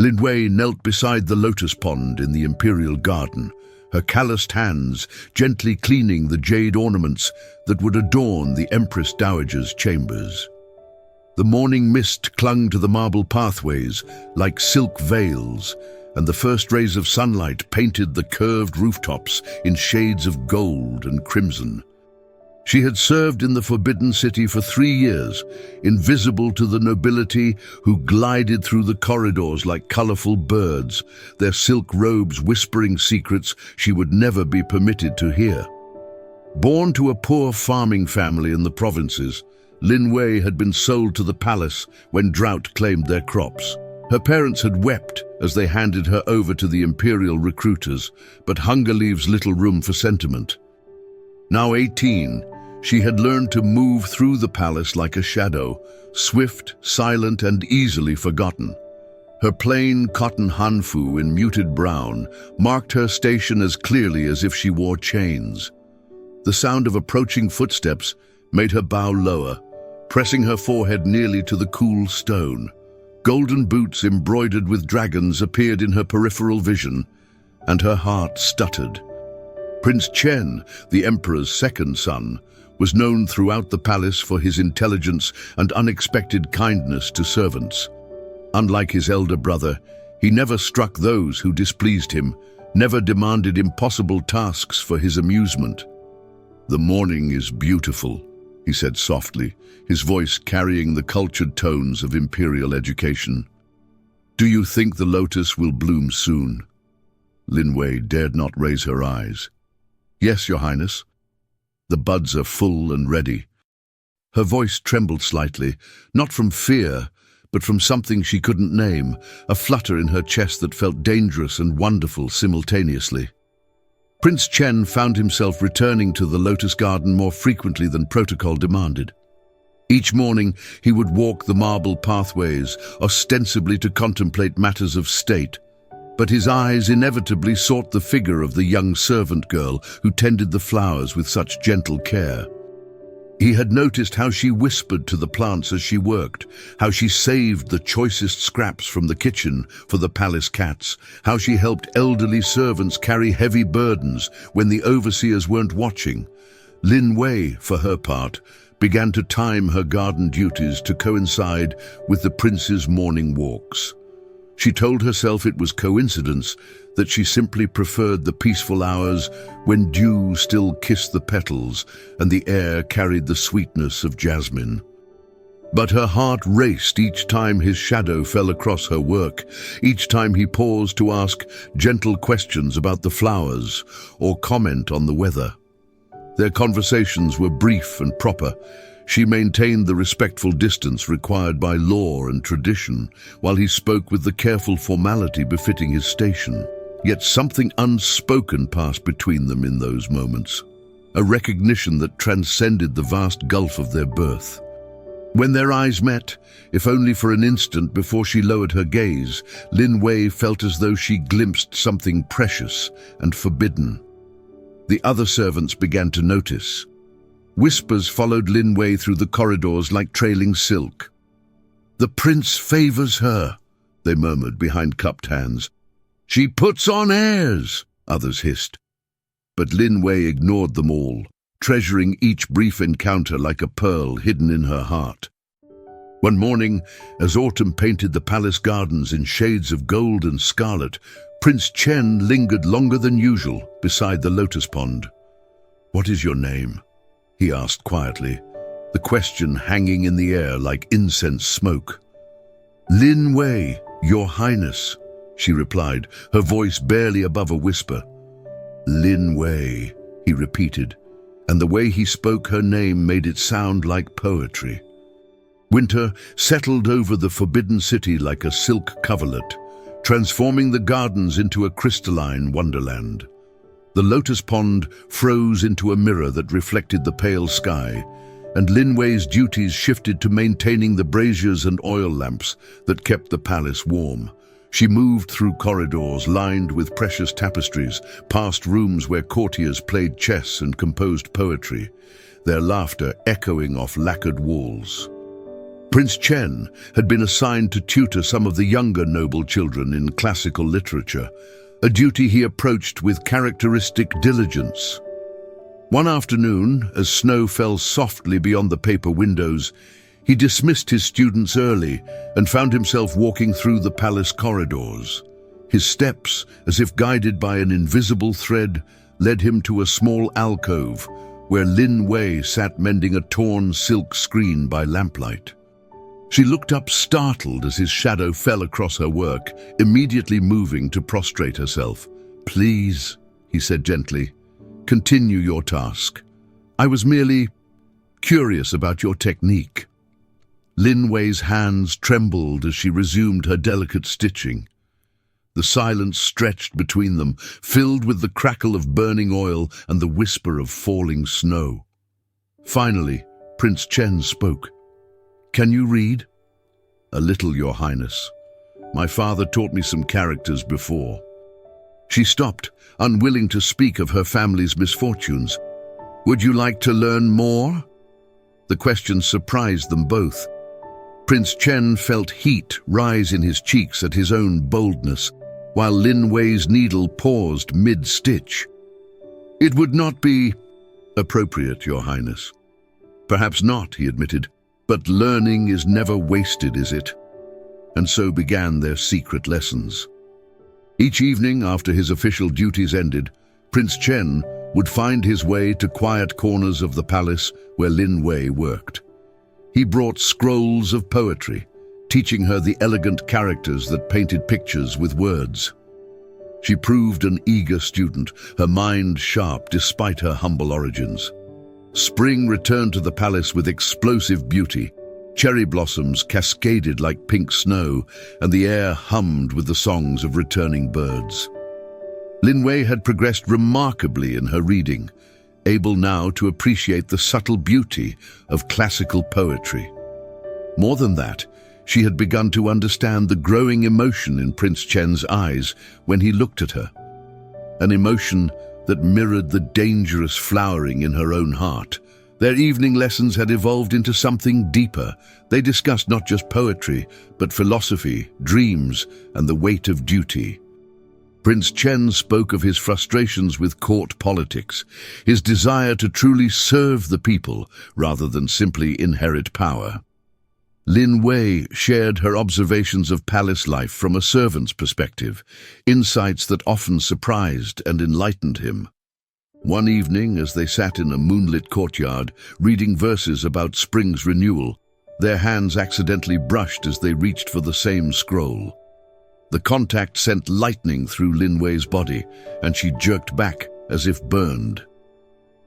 Lin Wei knelt beside the lotus pond in the imperial garden, her calloused hands gently cleaning the jade ornaments that would adorn the Empress Dowager's chambers. The morning mist clung to the marble pathways like silk veils, and the first rays of sunlight painted the curved rooftops in shades of gold and crimson. She had served in the Forbidden City for 3 years, invisible to the nobility who glided through the corridors like colorful birds, their silk robes whispering secrets she would never be permitted to hear. Born to a poor farming family in the provinces, Lin Wei had been sold to the palace when drought claimed their crops. Her parents had wept as they handed her over to the imperial recruiters, but hunger leaves little room for sentiment. Now 18, she had learned to move through the palace like a shadow, swift, silent, and easily forgotten. Her plain cotton hanfu in muted brown marked her station as clearly as if she wore chains. The sound of approaching footsteps made her bow lower, pressing her forehead nearly to the cool stone. Golden boots embroidered with dragons appeared in her peripheral vision, and her heart stuttered. Prince Chen, the emperor's second son, was known throughout the palace for his intelligence and unexpected kindness to servants. Unlike his elder brother, he never struck those who displeased him, never demanded impossible tasks for his amusement. "The morning is beautiful," he said softly, his voice carrying the cultured tones of imperial education. "Do you think the lotus will bloom soon?" Lin Wei dared not raise her eyes. "Yes, Your Highness. The buds are full and ready." Her voice trembled slightly, not from fear, but from something she couldn't name, a flutter in her chest that felt dangerous and wonderful simultaneously. Prince Chen found himself returning to the lotus garden more frequently than protocol demanded. Each morning, he would walk the marble pathways, ostensibly to contemplate matters of state, but his eyes inevitably sought the figure of the young servant girl who tended the flowers with such gentle care. He had noticed how she whispered to the plants as she worked, how she saved the choicest scraps from the kitchen for the palace cats, how she helped elderly servants carry heavy burdens when the overseers weren't watching. Lin Wei, for her part, began to time her garden duties to coincide with the prince's morning walks. She told herself it was coincidence, that she simply preferred the peaceful hours when dew still kissed the petals and the air carried the sweetness of jasmine. But her heart raced each time his shadow fell across her work, each time he paused to ask gentle questions about the flowers or comment on the weather. Their conversations were brief and proper. She maintained the respectful distance required by law and tradition, while he spoke with the careful formality befitting his station. Yet something unspoken passed between them in those moments, a recognition that transcended the vast gulf of their birth. When their eyes met, if only for an instant before she lowered her gaze, Lin Wei felt as though she glimpsed something precious and forbidden. The other servants began to notice. Whispers followed Lin Wei through the corridors like trailing silk. "The prince favors her," they murmured behind cupped hands. "She puts on airs," others hissed. But Lin Wei ignored them all, treasuring each brief encounter like a pearl hidden in her heart. One morning, as autumn painted the palace gardens in shades of gold and scarlet, Prince Chen lingered longer than usual beside the lotus pond. "What is your name?" he asked quietly, the question hanging in the air like incense smoke. "Lin Wei, Your Highness," she replied, her voice barely above a whisper. "Lin Wei," he repeated, and the way he spoke her name made it sound like poetry. Winter settled over the Forbidden City like a silk coverlet, transforming the gardens into a crystalline wonderland. The lotus pond froze into a mirror that reflected the pale sky, and Lin Wei's duties shifted to maintaining the braziers and oil lamps that kept the palace warm. She moved through corridors lined with precious tapestries, past rooms where courtiers played chess and composed poetry, their laughter echoing off lacquered walls. Prince Chen had been assigned to tutor some of the younger noble children in classical literature, a duty he approached with characteristic diligence. One afternoon, as snow fell softly beyond the paper windows, he dismissed his students early and found himself walking through the palace corridors. His steps, as if guided by an invisible thread, led him to a small alcove where Lin Wei sat mending a torn silk screen by lamplight. She looked up startled as his shadow fell across her work, immediately moving to prostrate herself. "Please," he said gently, "continue your task. I was merely curious about your technique." Lin Wei's hands trembled as she resumed her delicate stitching. The silence stretched between them, filled with the crackle of burning oil and the whisper of falling snow. Finally, Prince Chen spoke. "Can you read?" "A little, Your Highness. My father taught me some characters before." She stopped, unwilling to speak of her family's misfortunes. "Would you like to learn more?" The question surprised them both. Prince Chen felt heat rise in his cheeks at his own boldness, while Lin Wei's needle paused mid-stitch. "It would not be appropriate, Your Highness." "Perhaps not," he admitted, "but learning is never wasted, is it?" And so began their secret lessons. Each evening after his official duties ended, Prince Chen would find his way to quiet corners of the palace where Lin Wei worked. He brought scrolls of poetry, teaching her the elegant characters that painted pictures with words. She proved an eager student, her mind sharp despite her humble origins. Spring returned to the palace with explosive beauty. Cherry blossoms cascaded like pink snow, and the air hummed with the songs of returning birds. Lin Wei had progressed remarkably in her reading, able now to appreciate the subtle beauty of classical poetry. More than that, she had begun to understand the growing emotion in Prince Chen's eyes when he looked at her, an emotion that mirrored the dangerous flowering in her own heart. Their evening lessons had evolved into something deeper. They discussed not just poetry, but philosophy, dreams, and the weight of duty. Prince Chen spoke of his frustrations with court politics, his desire to truly serve the people rather than simply inherit power. Lin Wei shared her observations of palace life from a servant's perspective, insights that often surprised and enlightened him. One evening, as they sat in a moonlit courtyard, reading verses about spring's renewal, their hands accidentally brushed as they reached for the same scroll. The contact sent lightning through Lin Wei's body, and she jerked back as if burned.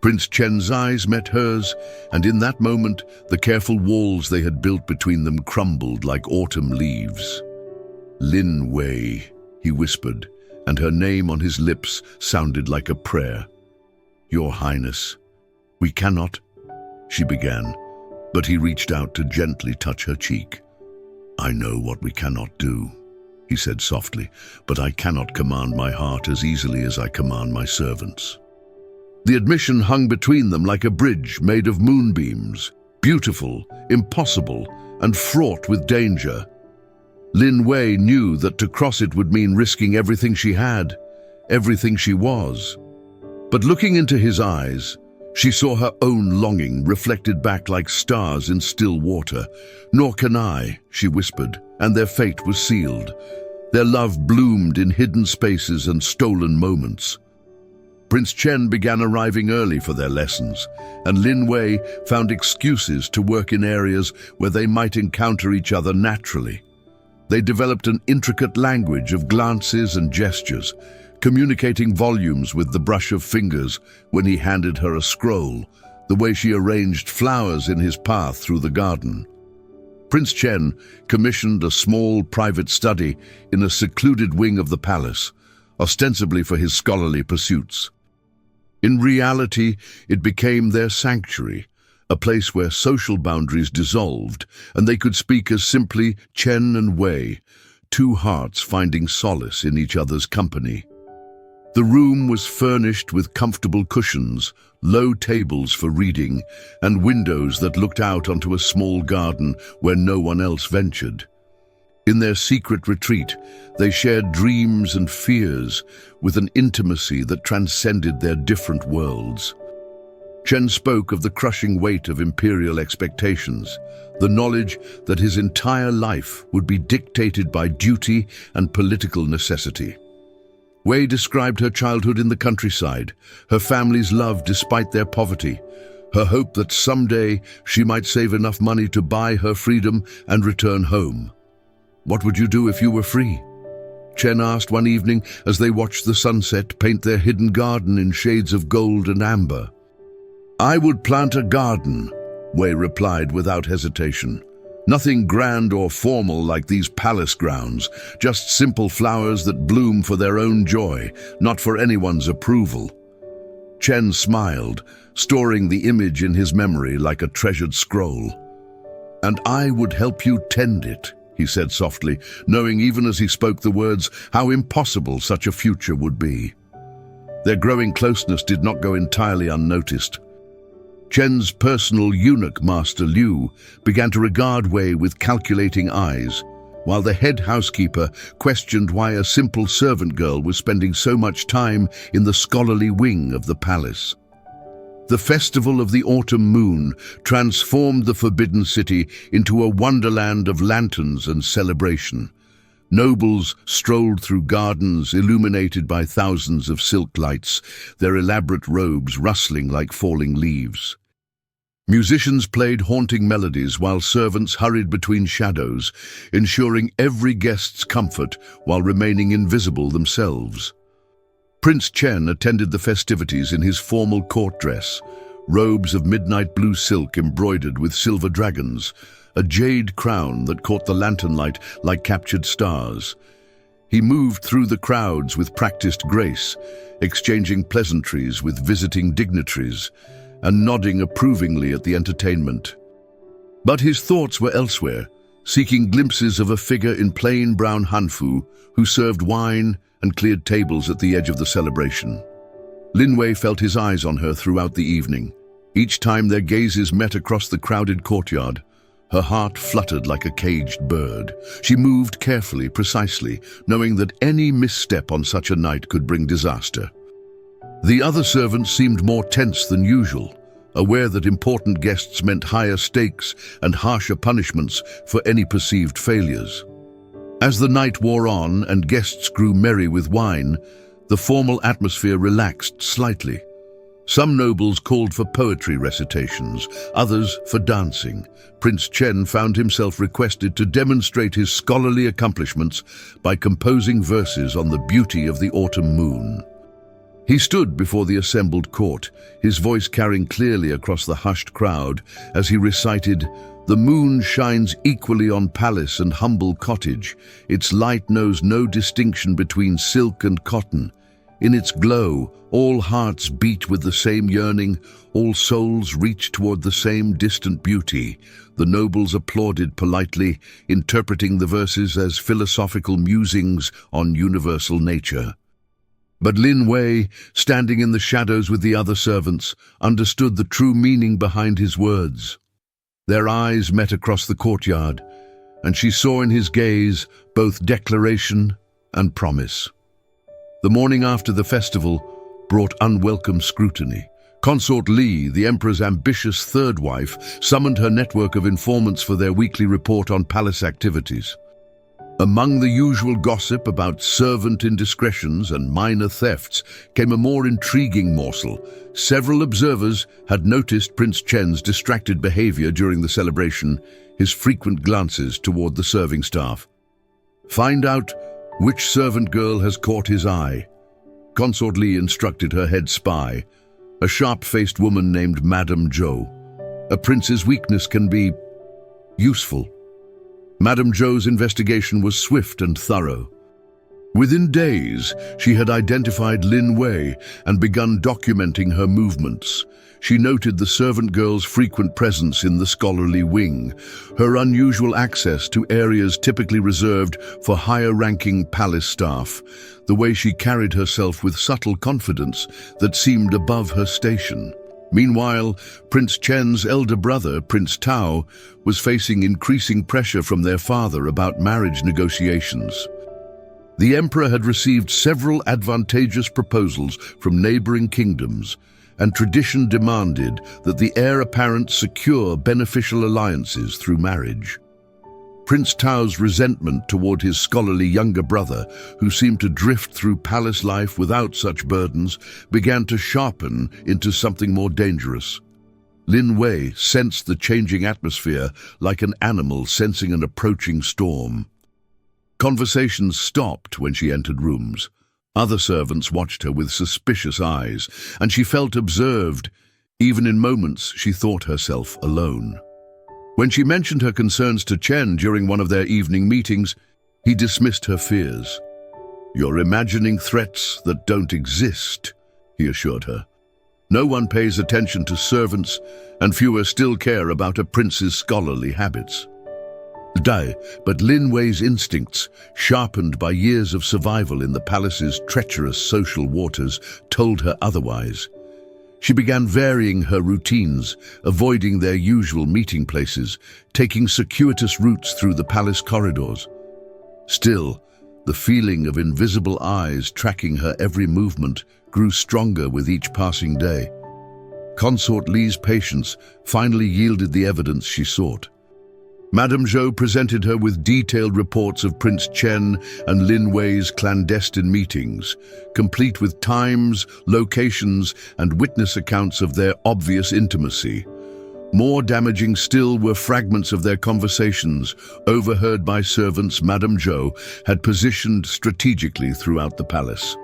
Prince Chen's eyes met hers, and in that moment, the careful walls they had built between them crumbled like autumn leaves. "Lin Wei," he whispered, and her name on his lips sounded like a prayer. "Your Highness, we cannot," she began, but he reached out to gently touch her cheek. "I know what we cannot do," he said softly, "but I cannot command my heart as easily as I command my servants." The admission hung between them like a bridge made of moonbeams, beautiful, impossible, and fraught with danger. Lin Wei knew that to cross it would mean risking everything she had, everything she was. But looking into his eyes, she saw her own longing reflected back like stars in still water. "Nor can I," she whispered, and their fate was sealed. Their love bloomed in hidden spaces and stolen moments. Prince Chen began arriving early for their lessons, and Lin Wei found excuses to work in areas where they might encounter each other naturally. They developed an intricate language of glances and gestures, communicating volumes with the brush of fingers when he handed her a scroll, the way she arranged flowers in his path through the garden. Prince Chen commissioned a small private study in a secluded wing of the palace, ostensibly for his scholarly pursuits. In reality, it became their sanctuary, a place where social boundaries dissolved, and they could speak as simply Chen and Wei, two hearts finding solace in each other's company. The room was furnished with comfortable cushions, low tables for reading, and windows that looked out onto a small garden where no one else ventured. In their secret retreat, they shared dreams and fears with an intimacy that transcended their different worlds. Chen spoke of the crushing weight of imperial expectations, the knowledge that his entire life would be dictated by duty and political necessity. Wei described her childhood in the countryside, her family's love despite their poverty, her hope that someday she might save enough money to buy her freedom and return home. "What would you do if you were free?" Chen asked one evening as they watched the sunset paint their hidden garden in shades of gold and amber. "I would plant a garden," Wei replied without hesitation. "Nothing grand or formal like these palace grounds, just simple flowers that bloom for their own joy, not for anyone's approval." Chen smiled, storing the image in his memory like a treasured scroll. "And I would help you tend it," he said softly, knowing even as he spoke the words how impossible such a future would be. Their growing closeness did not go entirely unnoticed. Chen's personal eunuch, Master Liu, began to regard Wei with calculating eyes, while the head housekeeper questioned why a simple servant girl was spending so much time in the scholarly wing of the palace. The festival of the autumn moon transformed the Forbidden City into a wonderland of lanterns and celebration. Nobles strolled through gardens illuminated by thousands of silk lights, their elaborate robes rustling like falling leaves. Musicians played haunting melodies while servants hurried between shadows, ensuring every guest's comfort while remaining invisible themselves. Prince Chen attended the festivities in his formal court dress, robes of midnight blue silk embroidered with silver dragons, a jade crown that caught the lantern light like captured stars. He moved through the crowds with practiced grace, exchanging pleasantries with visiting dignitaries, and nodding approvingly at the entertainment. But his thoughts were elsewhere, seeking glimpses of a figure in plain brown hanfu who served wine and cleared tables at the edge of the celebration. Lin Wei felt his eyes on her throughout the evening. Each time their gazes met across the crowded courtyard, her heart fluttered like a caged bird. She moved carefully, precisely, knowing that any misstep on such a night could bring disaster. The other servants seemed more tense than usual, aware that important guests meant higher stakes and harsher punishments for any perceived failures. As the night wore on and guests grew merry with wine, the formal atmosphere relaxed slightly. Some nobles called for poetry recitations, others for dancing. Prince Chen found himself requested to demonstrate his scholarly accomplishments by composing verses on the beauty of the autumn moon. He stood before the assembled court, his voice carrying clearly across the hushed crowd as he recited, "The moon shines equally on palace and humble cottage. Its light knows no distinction between silk and cotton. In its glow, all hearts beat with the same yearning, all souls reach toward the same distant beauty." The nobles applauded politely, interpreting the verses as philosophical musings on universal nature. But Lin Wei, standing in the shadows with the other servants, understood the true meaning behind his words. Their eyes met across the courtyard, and she saw in his gaze both declaration and promise. The morning after the festival brought unwelcome scrutiny. Consort Li, the emperor's ambitious third wife, summoned her network of informants for their weekly report on palace activities. Among the usual gossip about servant indiscretions and minor thefts came a more intriguing morsel. Several observers had noticed Prince Chen's distracted behavior during the celebration, his frequent glances toward the serving staff. "Find out which servant girl has caught his eye," Consort Li instructed her head spy, a sharp-faced woman named Madame Zhou. "A prince's weakness can be useful." Madame Zhou's investigation was swift and thorough. Within days, she had identified Lin Wei and begun documenting her movements. She noted the servant girl's frequent presence in the scholarly wing, her unusual access to areas typically reserved for higher-ranking palace staff, the way she carried herself with subtle confidence that seemed above her station. Meanwhile, Prince Chen's elder brother, Prince Tao, was facing increasing pressure from their father about marriage negotiations. The emperor had received several advantageous proposals from neighboring kingdoms, and tradition demanded that the heir apparent secure beneficial alliances through marriage. Prince Tao's resentment toward his scholarly younger brother, who seemed to drift through palace life without such burdens, began to sharpen into something more dangerous. Lin Wei sensed the changing atmosphere like an animal sensing an approaching storm. Conversations stopped when she entered rooms. Other servants watched her with suspicious eyes, and she felt observed. Even in moments, she thought herself alone. When she mentioned her concerns to Chen during one of their evening meetings, he dismissed her fears. "You're imagining threats that don't exist," he assured her. "No one pays attention to servants, and fewer still care about a prince's scholarly habits." But Lin Wei's instincts, sharpened by years of survival in the palace's treacherous social waters, told her otherwise. She began varying her routines, avoiding their usual meeting places, taking circuitous routes through the palace corridors. Still, the feeling of invisible eyes tracking her every movement grew stronger with each passing day. Consort Li's patience finally yielded the evidence she sought. Madame Zhou presented her with detailed reports of Prince Chen and Lin Wei's clandestine meetings, complete with times, locations, and witness accounts of their obvious intimacy. More damaging still were fragments of their conversations, overheard by servants Madame Zhou had positioned strategically throughout the palace.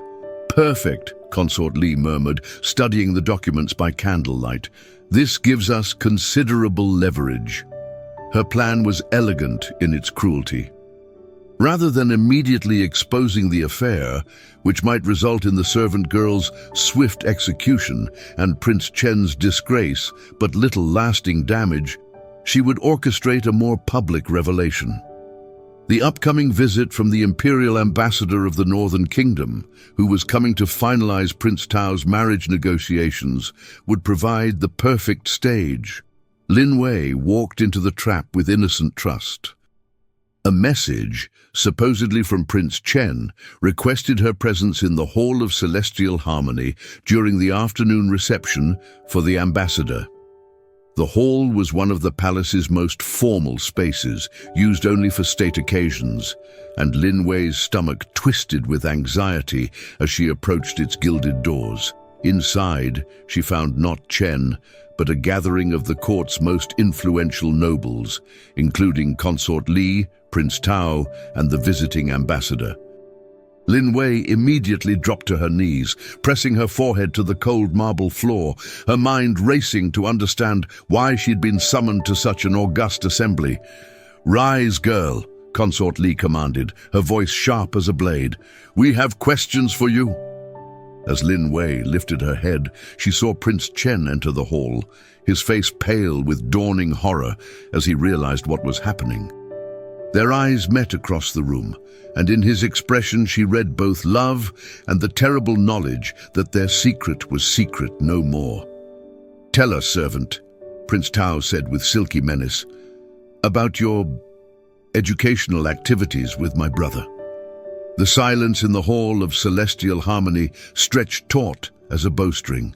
"Perfect," Consort Li murmured, studying the documents by candlelight. "This gives us considerable leverage." Her plan was elegant in its cruelty. Rather than immediately exposing the affair, which might result in the servant girl's swift execution and Prince Chen's disgrace, but little lasting damage, she would orchestrate a more public revelation. The upcoming visit from the imperial ambassador of the Northern Kingdom, who was coming to finalize Prince Tao's marriage negotiations, would provide the perfect stage. Lin Wei walked into the trap with innocent trust. A message, supposedly from Prince Chen, requested her presence in the Hall of Celestial Harmony during the afternoon reception for the ambassador. The hall was one of the palace's most formal spaces, used only for state occasions, and Lin Wei's stomach twisted with anxiety as she approached its gilded doors. Inside, she found not Chen, but a gathering of the court's most influential nobles, including Consort Li, Prince Tao, and the visiting ambassador. Lin Wei immediately dropped to her knees, pressing her forehead to the cold marble floor, her mind racing to understand why she'd been summoned to such an august assembly. "Rise, girl," Consort Li commanded, her voice sharp as a blade. "We have questions for you." As Lin Wei lifted her head, she saw Prince Chen enter the hall, his face pale with dawning horror as he realized what was happening. Their eyes met across the room, and in his expression she read both love and the terrible knowledge that their secret was secret no more. "Tell us, servant," Prince Tao said with silky menace, "about your educational activities with my brother." The silence in the Hall of Celestial Harmony stretched taut as a bowstring.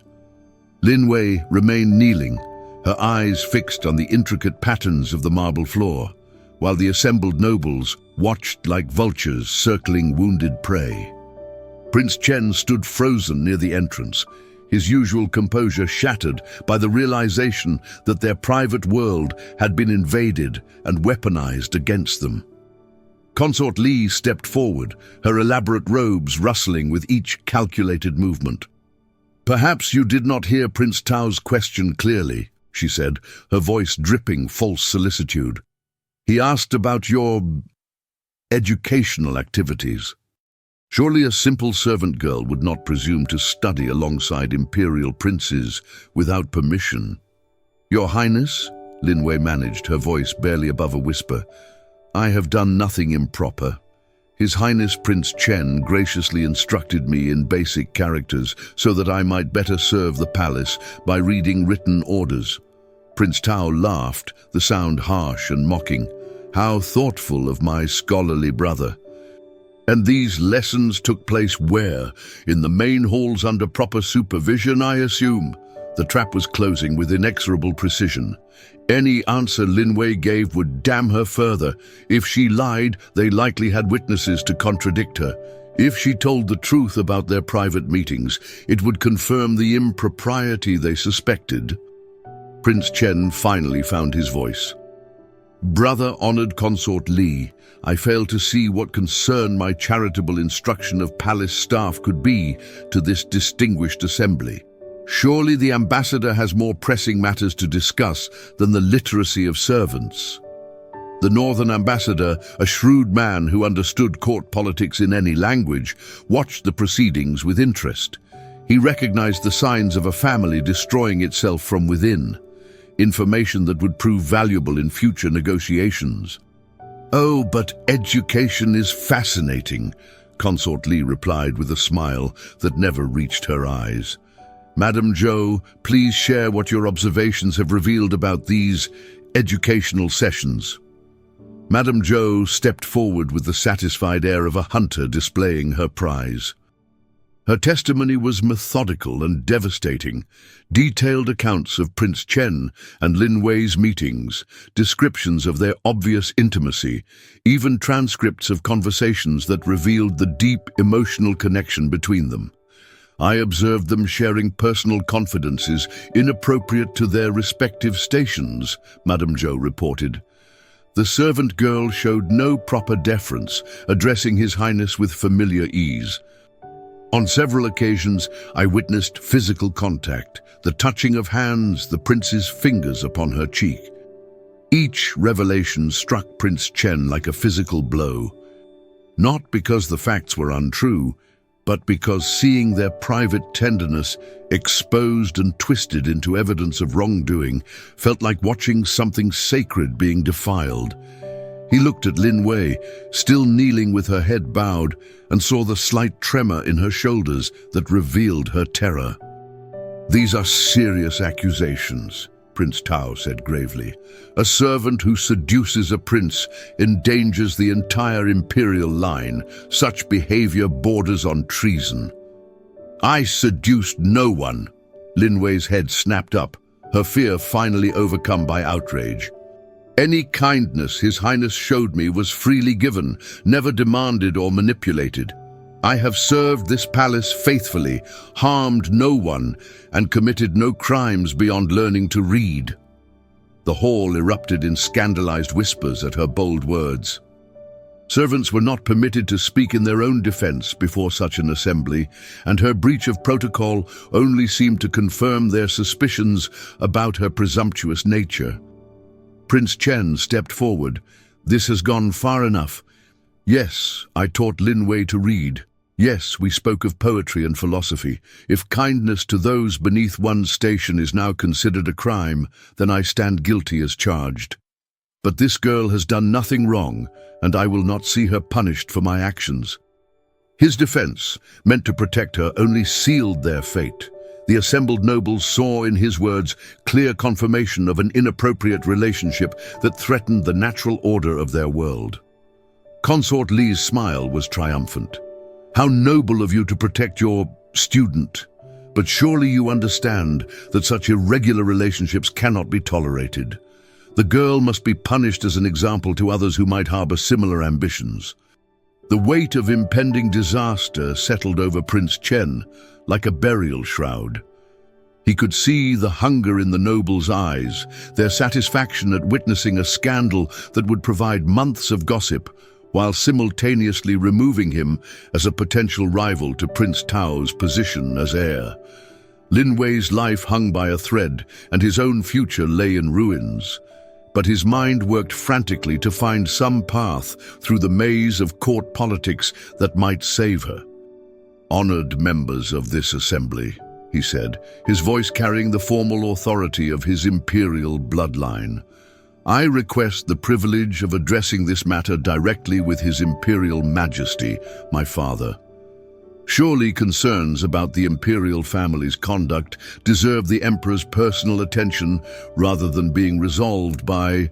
Lin Wei remained kneeling, her eyes fixed on the intricate patterns of the marble floor, while the assembled nobles watched like vultures circling wounded prey. Prince Chen stood frozen near the entrance, his usual composure shattered by the realization that their private world had been invaded and weaponized against them. Consort Li stepped forward, her elaborate robes rustling with each calculated movement. "Perhaps you did not hear Prince Tao's question clearly," she said, her voice dripping false solicitude. "He asked about your educational activities." Surely a simple servant girl would not presume to study alongside imperial princes without permission. "Your Highness," Linwei managed, her voice barely above a whisper, "I have done nothing improper. His Highness Prince Chen graciously instructed me in basic characters so that I might better serve the palace by reading written orders." Prince Tao laughed, the sound harsh and mocking. "How thoughtful of my scholarly brother. And these lessons took place where? In the main halls under proper supervision, I assume?" The trap was closing with inexorable precision. Any answer Linwei gave would damn her further. If she lied, they likely had witnesses to contradict her. If she told the truth about their private meetings, it would confirm the impropriety they suspected. Prince Chen finally found his voice. "Brother Honored Consort Li, I fail to see what concern my charitable instruction of palace staff could be to this distinguished assembly. Surely the ambassador has more pressing matters to discuss than the literacy of servants." The northern ambassador, a shrewd man who understood court politics in any language, watched the proceedings with interest. He recognized the signs of a family destroying itself from within, information that would prove valuable in future negotiations. "Oh, but education is fascinating," Consort Li replied with a smile that never reached her eyes. "Madam Zhou, please share what your observations have revealed about these educational sessions." Madam Zhou stepped forward with the satisfied air of a hunter displaying her prize. Her testimony was methodical and devastating. Detailed accounts of Prince Chen and Lin Wei's meetings, descriptions of their obvious intimacy, even transcripts of conversations that revealed the deep emotional connection between them. "I observed them sharing personal confidences inappropriate to their respective stations," Madame Zhou reported. The servant girl showed no proper deference, addressing His Highness with familiar ease. "On several occasions, I witnessed physical contact, the touching of hands, the prince's fingers upon her cheek. Each revelation struck Prince Chen like a physical blow, not because the facts were untrue, but because seeing their private tenderness exposed and twisted into evidence of wrongdoing felt like watching something sacred being defiled." He looked at Lin Wei, still kneeling with her head bowed, and saw the slight tremor in her shoulders that revealed her terror. "These are serious accusations," Prince Tao said gravely. "A servant who seduces a prince endangers the entire imperial line. Such behavior borders on treason." "I seduced no one." Lin Wei's head snapped up, her fear finally overcome by outrage. "Any kindness His Highness showed me was freely given, never demanded or manipulated. I have served this palace faithfully, harmed no one, and committed no crimes beyond learning to read." The hall erupted in scandalized whispers at her bold words. Servants were not permitted to speak in their own defense before such an assembly, and her breach of protocol only seemed to confirm their suspicions about her presumptuous nature. Prince Chen stepped forward. "This has gone far enough. Yes, I taught Lin Wei to read. Yes, we spoke of poetry and philosophy. If kindness to those beneath one's station is now considered a crime, then I stand guilty as charged. But this girl has done nothing wrong, and I will not see her punished for my actions." His defense, meant to protect her, only sealed their fate. The assembled nobles saw in his words clear confirmation of an inappropriate relationship that threatened the natural order of their world. Consort Li's smile was triumphant. "How noble of you to protect your student. But surely you understand that such irregular relationships cannot be tolerated. The girl must be punished as an example to others who might harbor similar ambitions." The weight of impending disaster settled over Prince Chen like a burial shroud. He could see the hunger in the nobles' eyes, their satisfaction at witnessing a scandal that would provide months of gossip, while simultaneously removing him as a potential rival to Prince Tao's position as heir. Lin Wei's life hung by a thread, and his own future lay in ruins. but his mind worked frantically to find some path through the maze of court politics that might save her. "Honored members of this assembly," he said, his voice carrying the formal authority of his imperial bloodline. "I request the privilege of addressing this matter directly with His Imperial Majesty, my father. Surely concerns about the imperial family's conduct deserve the Emperor's personal attention rather than being resolved by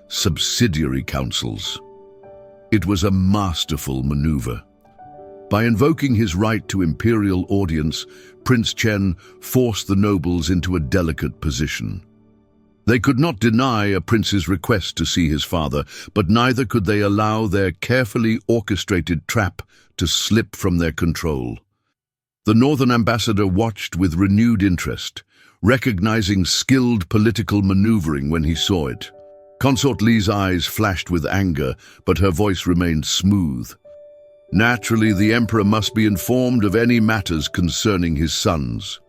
subsidiary councils." It was a masterful maneuver. By invoking his right to imperial audience, Prince Chen forced the nobles into a delicate position. They could not deny a prince's request to see his father, but neither could they allow their carefully orchestrated trap to slip from their control. The northern ambassador watched with renewed interest, recognizing skilled political maneuvering when he saw it. Consort Li's eyes flashed with anger, but her voice remained smooth. Naturally, the emperor must be informed of any matters concerning his sons.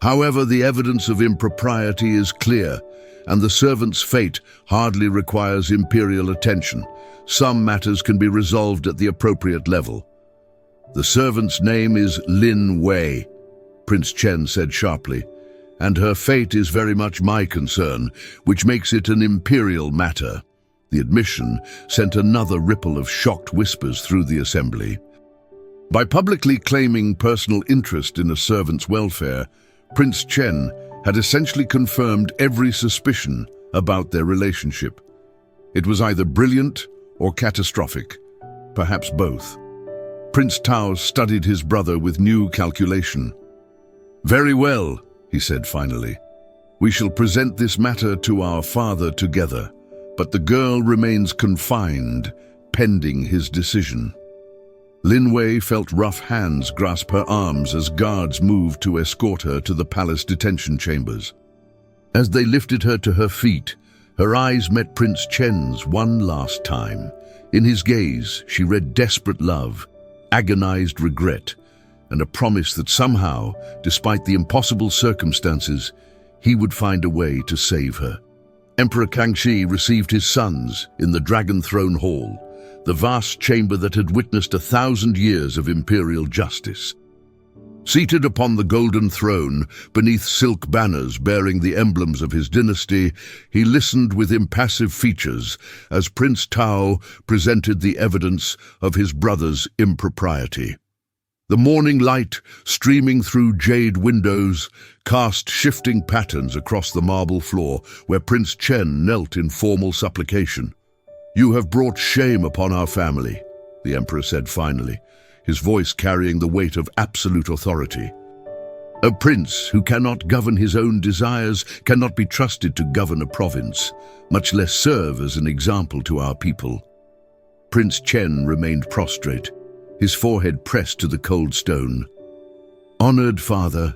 However, the evidence of impropriety is clear, and the servant's fate hardly requires imperial attention. Some matters can be resolved at the appropriate level. "The servant's name is Lin Wei," Prince Chen said sharply, "and her fate is very much my concern, which makes it an imperial matter." The admission sent another ripple of shocked whispers through the assembly. By publicly claiming personal interest in a servant's welfare, Prince Chen had essentially confirmed every suspicion about their relationship. It was either brilliant or catastrophic, perhaps both. Prince Tao studied his brother with new calculation. "Very well," he said finally. "We shall present this matter to our father together, but the girl remains confined, pending his decision." Lin Wei felt rough hands grasp her arms as guards moved to escort her to the palace detention chambers. As they lifted her to her feet, her eyes met Prince Chen's one last time. In his gaze, she read desperate love, agonized regret, and a promise that somehow, despite the impossible circumstances, he would find a way to save her. Emperor Kangxi received his sons in the Dragon Throne Hall, the vast chamber that had witnessed 1,000 years of imperial justice. Seated upon the golden throne, beneath silk banners bearing the emblems of his dynasty, he listened with impassive features as Prince Tao presented the evidence of his brother's impropriety. The morning light, streaming through jade windows, cast shifting patterns across the marble floor where Prince Chen knelt in formal supplication. "You have brought shame upon our family," the emperor said finally, his voice carrying the weight of absolute authority. "A prince who cannot govern his own desires cannot be trusted to govern a province, much less serve as an example to our people." Prince Chen remained prostrate, his forehead pressed to the cold stone. "Honored father,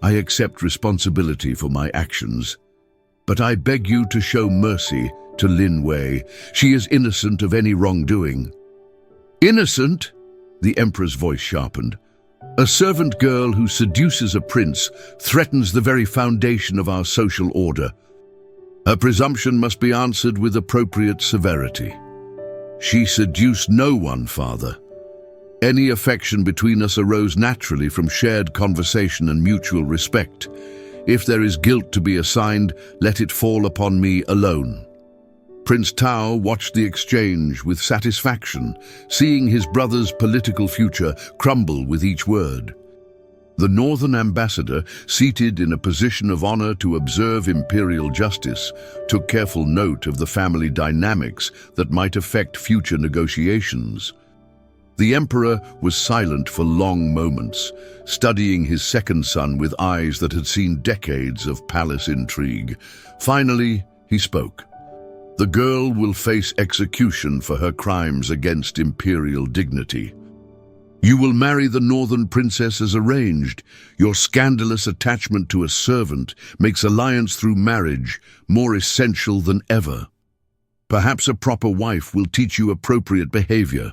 I accept responsibility for my actions, but I beg you to show mercy to Lin Wei. She is innocent of any wrongdoing." "Innocent?" The emperor's voice sharpened. "A servant girl who seduces a prince threatens the very foundation of our social order. Her presumption must be answered with appropriate severity." "She seduced no one, father. Any affection between us arose naturally from shared conversation and mutual respect. If there is guilt to be assigned, let it fall upon me alone." Prince Tao watched the exchange with satisfaction, seeing his brother's political future crumble with each word. The northern ambassador, seated in a position of honor to observe imperial justice, took careful note of the family dynamics that might affect future negotiations. The emperor was silent for long moments, studying his second son with eyes that had seen decades of palace intrigue. Finally, he spoke. "The girl will face execution for her crimes against imperial dignity. You will marry the northern princess as arranged. Your scandalous attachment to a servant makes alliance through marriage more essential than ever. Perhaps a proper wife will teach you appropriate behavior."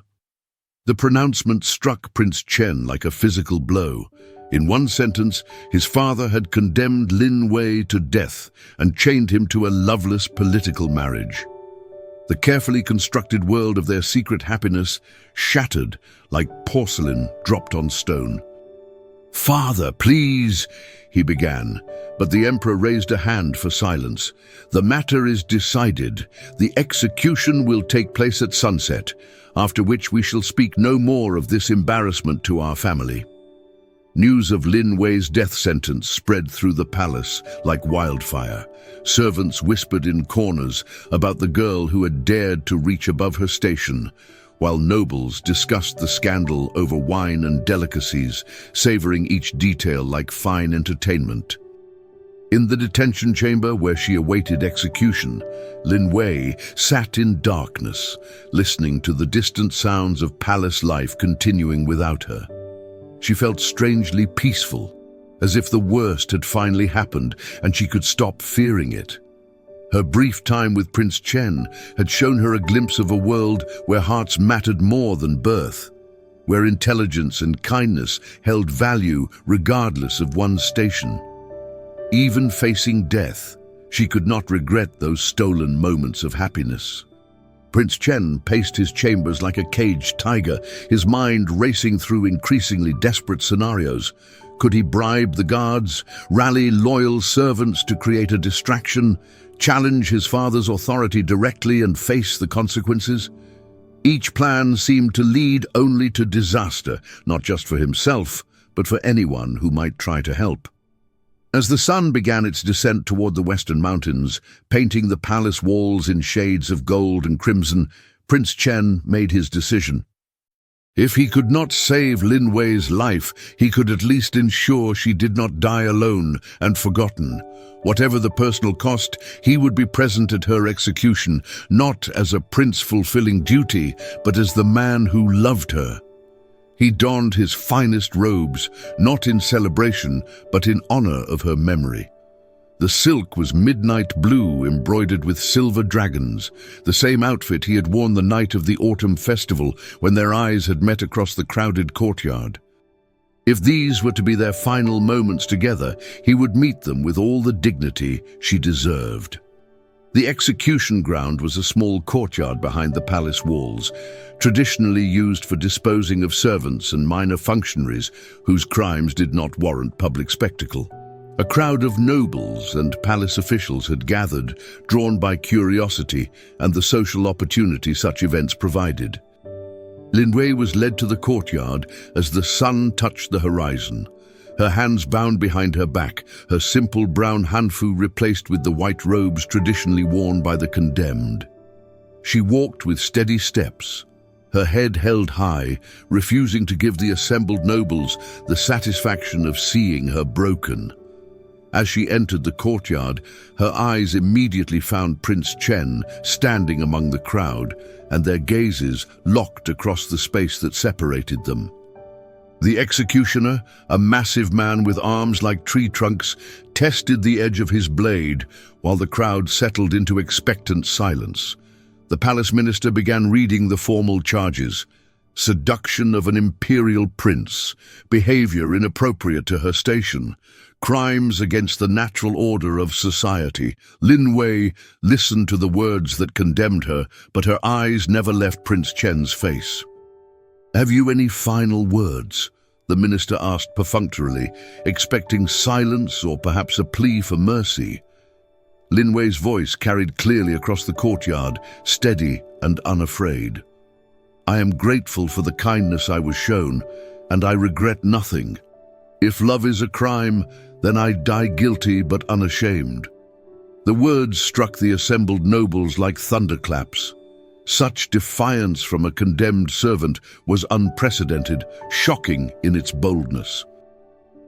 The pronouncement struck Prince Chen like a physical blow. In one sentence, his father had condemned Lin Wei to death and chained him to a loveless political marriage. The carefully constructed world of their secret happiness shattered like porcelain dropped on stone. "Father, please," he began, but the emperor raised a hand for silence. "The matter is decided. The execution will take place at sunset, after which we shall speak no more of this embarrassment to our family." News of Lin Wei's death sentence spread through the palace like wildfire. Servants whispered in corners about the girl who had dared to reach above her station, while nobles discussed the scandal over wine and delicacies, savoring each detail like fine entertainment. In the detention chamber where she awaited execution, Lin Wei sat in darkness, listening to the distant sounds of palace life continuing without her. She felt strangely peaceful, as if the worst had finally happened and she could stop fearing it. Her brief time with Prince Chen had shown her a glimpse of a world where hearts mattered more than birth, where intelligence and kindness held value regardless of one's station. Even facing death, she could not regret those stolen moments of happiness. Prince Chen paced his chambers like a caged tiger, his mind racing through increasingly desperate scenarios. Could he bribe the guards, rally loyal servants to create a distraction, challenge his father's authority directly and face the consequences? Each plan seemed to lead only to disaster, not just for himself, but for anyone who might try to help. As the sun began its descent toward the western mountains, painting the palace walls in shades of gold and crimson, Prince Chen made his decision. If he could not save Lin Wei's life, he could at least ensure she did not die alone and forgotten. Whatever the personal cost, he would be present at her execution, not as a prince fulfilling duty, but as the man who loved her. He donned his finest robes, not in celebration, but in honor of her memory. The silk was midnight blue embroidered with silver dragons, the same outfit he had worn the night of the autumn festival when their eyes had met across the crowded courtyard. If these were to be their final moments together, he would meet them with all the dignity she deserved. The execution ground was a small courtyard behind the palace walls, traditionally used for disposing of servants and minor functionaries whose crimes did not warrant public spectacle. A crowd of nobles and palace officials had gathered, drawn by curiosity and the social opportunity such events provided. Lin Wei was led to the courtyard as the sun touched the horizon. Her hands bound behind her back, her simple brown hanfu replaced with the white robes traditionally worn by the condemned. She walked with steady steps, her head held high, refusing to give the assembled nobles the satisfaction of seeing her broken. As she entered the courtyard, her eyes immediately found Prince Chen standing among the crowd, and their gazes locked across the space that separated them. The executioner, a massive man with arms like tree trunks, tested the edge of his blade while the crowd settled into expectant silence. The palace minister began reading the formal charges. Seduction of an imperial prince, behavior inappropriate to her station, crimes against the natural order of society. Lin Wei listened to the words that condemned her, but her eyes never left Prince Chen's face. "Have you any final words?" the minister asked perfunctorily, expecting silence or perhaps a plea for mercy. Lin Wei's voice carried clearly across the courtyard, steady and unafraid. "I am grateful for the kindness I was shown, and I regret nothing. If love is a crime, then I die guilty but unashamed." The words struck the assembled nobles like thunderclaps. Such defiance from a condemned servant was unprecedented, shocking in its boldness.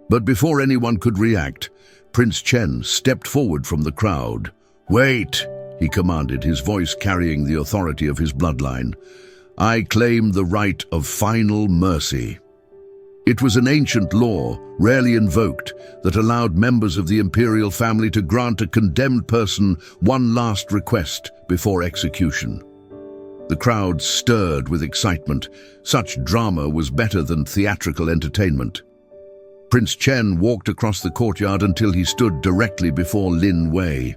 But before anyone could react, Prince Chen stepped forward from the crowd. "Wait," he commanded, his voice carrying the authority of his bloodline. "I claim the right of final mercy." It was an ancient law, rarely invoked, that allowed members of the imperial family to grant a condemned person one last request before execution. The crowd stirred with excitement. Such drama was better than theatrical entertainment. Prince Chen walked across the courtyard until he stood directly before Lin Wei.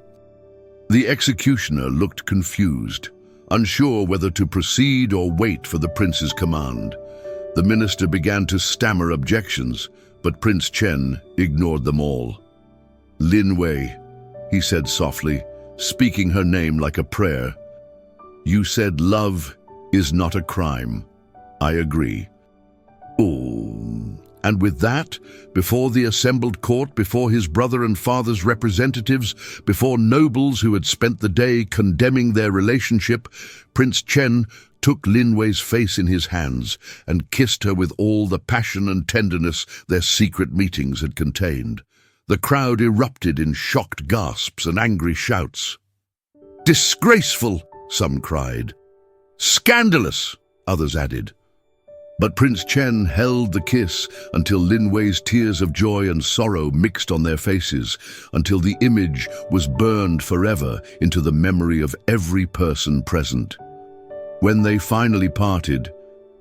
The executioner looked confused, unsure whether to proceed or wait for the prince's command. The minister began to stammer objections, but Prince Chen ignored them all. "Lin Wei," he said softly, speaking her name like a prayer. "You said love is not a crime. I agree." Oh. And with that, before the assembled court, before his brother and father's representatives, before nobles who had spent the day condemning their relationship, Prince Chen took Lin Wei's face in his hands and kissed her with all the passion and tenderness their secret meetings had contained. The crowd erupted in shocked gasps and angry shouts. "Disgraceful!" some cried. "Scandalous!" others added. But Prince Chen held the kiss until Lin Wei's tears of joy and sorrow mixed on their faces, until the image was burned forever into the memory of every person present. When they finally parted,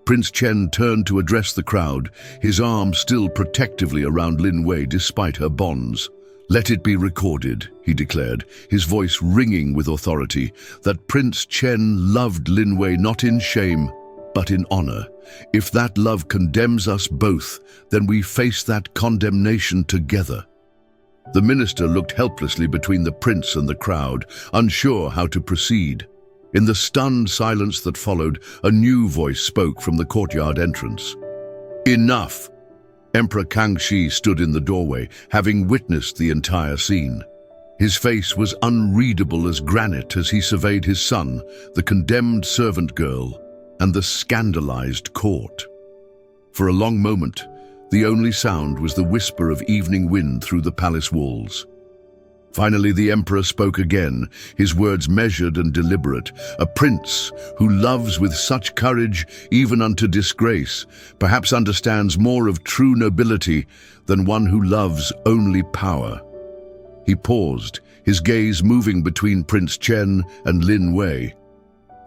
Prince Chen turned to address the crowd, his arm still protectively around Lin Wei despite her bonds. "Let it be recorded," he declared, his voice ringing with authority, "that Prince Chen loved Lin Wei not in shame, but in honor. If that love condemns us both, then we face that condemnation together." The minister looked helplessly between the prince and the crowd, unsure how to proceed. In the stunned silence that followed, a new voice spoke from the courtyard entrance. "Enough!" Emperor Kangxi stood in the doorway, having witnessed the entire scene. His face was unreadable as granite as he surveyed his son, the condemned servant girl, and the scandalized court. For a long moment, the only sound was the whisper of evening wind through the palace walls. Finally, the emperor spoke again, his words measured and deliberate. "A prince who loves with such courage, even unto disgrace, perhaps understands more of true nobility than one who loves only power." He paused, his gaze moving between Prince Chen and Lin Wei.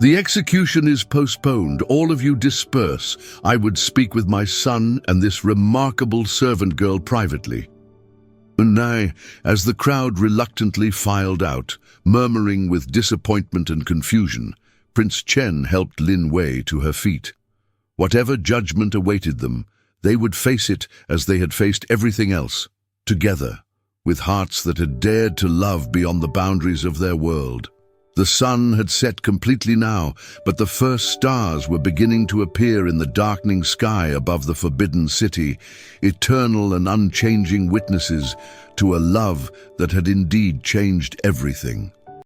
"The execution is postponed. All of you disperse. I would speak with my son and this remarkable servant girl privately." Nay, as the crowd reluctantly filed out, murmuring with disappointment and confusion, Prince Chen helped Lin Wei to her feet. Whatever judgment awaited them, they would face it as they had faced everything else, together, with hearts that had dared to love beyond the boundaries of their world. The sun had set completely now, but the first stars were beginning to appear in the darkening sky above the forbidden city, eternal and unchanging witnesses to a love that had indeed changed everything.